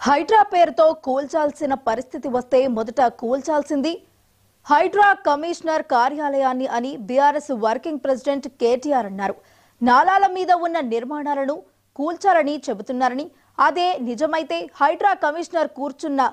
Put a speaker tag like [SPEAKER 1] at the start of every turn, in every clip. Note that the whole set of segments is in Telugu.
[SPEAKER 1] హైడ్రా పేరుతో కూల్చాల్సిన పరిస్థితి వస్తే మొదట కూల్చాల్సింది హైడ్రా కమిషనర్ కార్యాలయాన్ని అని బీఆర్ఎస్ వర్కింగ్ ప్రెసిడెంట్ కేటీఆర్ అన్నారు. నాలాల మీద ఉన్న నిర్మాణాలను కూల్చాలని చెబుతున్నారని, అదే నిజమైతే హైడ్రా కమిషనర్ కూర్చున్న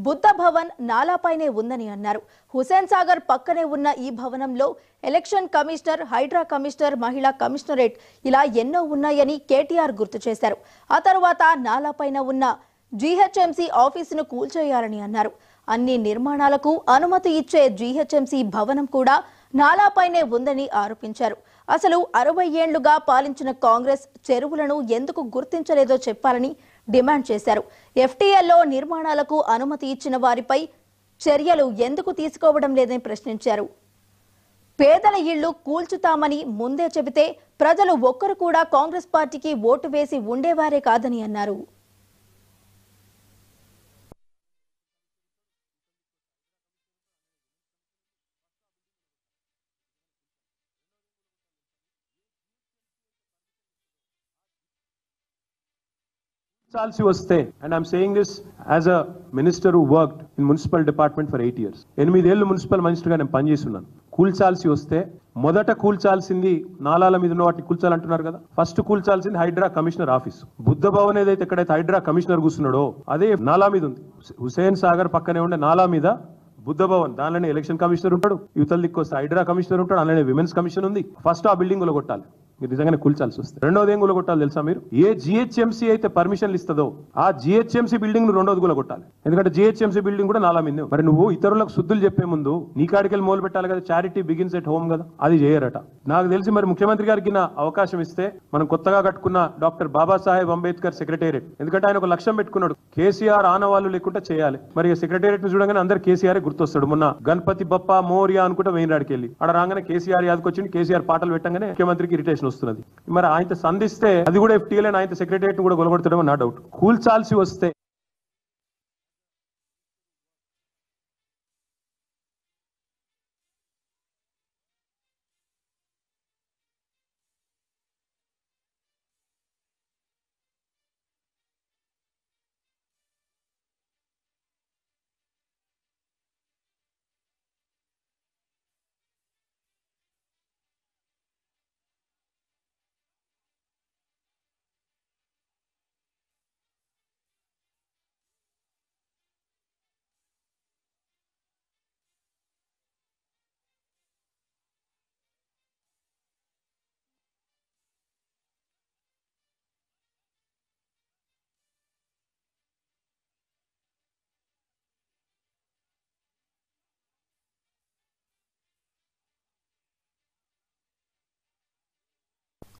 [SPEAKER 1] బుద్ధ భవన్ నాలాపైనే ఉందని అన్నారు. హుసేన్ సాగర్ పక్కనే ఉన్న ఈ భవనంలో ఎలక్షన్ కమిషనర్, హైడ్రా కమిషనర్, మహిళా కమిషనరేట్ ఇలా ఎన్నో ఉన్నాయని కేటీఆర్ గుర్తు చేశారు. ఆ తర్వాత నాలాపైన ఉన్న జీహెచ్ఎంసీ ఆఫీసును కూల్చేయాలని అన్నారు. అన్ని నిర్మాణాలకు అనుమతి ఇచ్చే జీహెచ్ఎంసీ భవనం కూడా నాలాపైనే ఉందని ఆరోపించారు. అసలు 60 ఏళ్లుగా పాలించిన కాంగ్రెస్ చెరువులను ఎందుకు గుర్తించలేదో చెప్పాలని డిమాండ్ చేశారు. ఎఫ్టీఎల్లో నిర్మాణాలకు అనుమతి ఇచ్చిన వారిపై చర్యలు ఎందుకు తీసుకోవడం లేదని ప్రశ్నించారు. పేదల ఇళ్లు కూల్చుతామని ముందే చెబితే ప్రజలు ఒక్కరు కూడా కాంగ్రెస్ పార్టీకి ఓటు వేసి ఉండేవారే కాదని అన్నారు.
[SPEAKER 2] Salsi vaste, and I'm saying this as a minister who worked in municipal department for 8 years. 8 ఏళ్ళు మున్సిపల్ మినిస్టర్ గా నేను పనిచేస్తున్నాను. కూల్చాల్సి వస్తే మొదట కూల్చాల్సింది నాలాల మీద ఉన్న వాటిని కూల్చాలంటున్నారు కదా. ఫస్ట్ కూల్చాల్సింది హైడ్రా కమిషనర్ ఆఫీస్. బుద్ధ భవన్ ఏదైతే ఎక్కడైతే హైడ్రా కమిషనర్ కూర్చున్నాడో అదే నాలా మీద ఉంది. హుసేన్ సాగర్ పక్కనే ఉండే నాలా మీద బుద్ధ భవన్, దానిలోనే ఎలక్షన్ కమిషనర్ ఉంటాడు, యువతల దిక్కు వస్తే హైడ్రా కమిషనర్ ఉంటాడు, అలానే విమెన్స్ కమిషన్ ఉంది. ఫస్ట్ ఆ బిల్డింగ్ లో కొట్టాలి మీరు నిజంగానే కూల్చాల్సి వస్తే. రెండోది ఏం గులగొట్టాలి తెలుసా మీరు? ఏ జిహెచ్ఎంసీ అయితే పర్మిషన్లు ఇస్తుందో ఆ జిహెచ్ఎంసీ బిల్డింగ్ ను రెండోది గులగొట్టాలి. ఎందుకంటే జిహెచ్ఎంసీ బిల్డింగ్ కూడా నాలా మీద. మరి నువ్వు ఇతరులకు శుద్ధులు చెప్పే ముందు నీ కాడికెళ్ళి మొదలు పెట్టాలి కదా. చారిటీ బిగిన్స్ ఎట్ హోమ్ కదా, అది చేయరట. నాకు తెలిసి మరి ముఖ్యమంత్రి గారికి నా అవకాశం ఇస్తే మనం కొత్తగా కట్టుకున్న డాక్టర్ బాబాసాహెబ్ అంబేద్కర్ సెక్రటేరియట్, ఎందుకంటే ఆయన ఒక లక్ష్యం పెట్టుకున్నాడు, కేసీఆర్ ఆనవాళ్ళు లేకుండా చేయాలి. మరి సెక్రటేరియట్ ను చూడగానే అందరు కేసీఆర్ గుర్తొస్తాడు. మొన్న గణపతి బప్ప మోరియా అనుకుంటే వెయిన్రాడికి వెళ్ళి ఆడ రాగానే కేసీఆర్ యాదకొచ్చింది. కేసీఆర్ పాటలు పెట్టగానే ముఖ్యమంత్రికి ఇరిటేషన్ వస్తున్నది. మరి ఆయన సంధిస్తే అది కూడా ఎఫ్టీఎల్ ఆయన సెక్రటేరియట్ కూడా గొలగొడతాడేమో నా డౌట్. కూల్చాల్సి వస్తే